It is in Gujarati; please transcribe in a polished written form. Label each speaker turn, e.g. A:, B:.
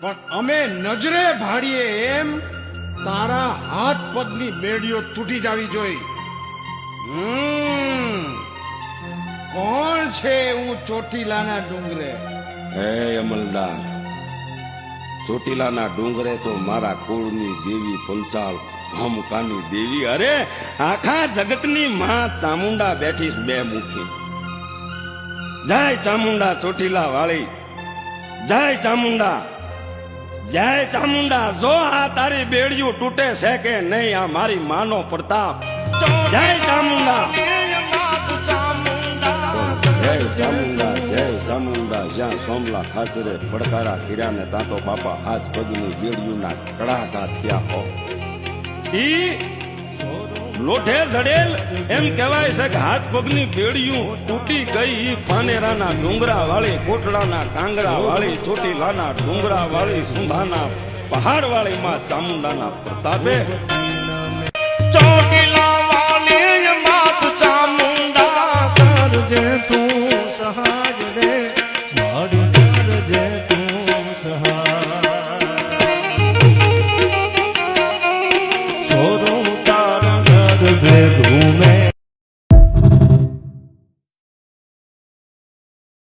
A: પણ અમે નજરે ભાડીએ એમ તારા હાથ પગની બેડીઓ તૂટી જાવી જોઈ. કોણ છે હું ચોટીલાના ડુંગરે?
B: હે અમલદાર, ચોટીલાના ડુંગરે તો મારા કુળની દેવી પંચાલ ભમકાની દેવી, અરે આખા જગતની માં ચામુંડા બેઠી છે બે મુખી. જય ચામુંડા ચોટીલા વાળી, જય ચામુંડા, જય ચામુંડા. જો આ તારી બેડિયું તૂટે છે કે નહીં, આ મારી માનો પ્રતાપ. જય ચામુંડા, જય ચામુંડા, જય ચામુંડા. જ્યાં સોમલા ખાચરે પડકારા કર્યા ને ત્યાં તો બાપા હાથ પગની બેડિયુંના કડાકા થયા હો. ઈ લોઠે જડેલ એમ કહેવાય છે કે હાથ પગની બેડિયું તૂટી ગઈ. પાનેરાના ડુંગરા વાળી, કોટડાના કાંગરા વાળી, ચોટીલાના ડુંગરા વાળી, સુંધાના પહાડ વાળી માં ચામુંડાના પ્રતાપે
C: ચોટીલા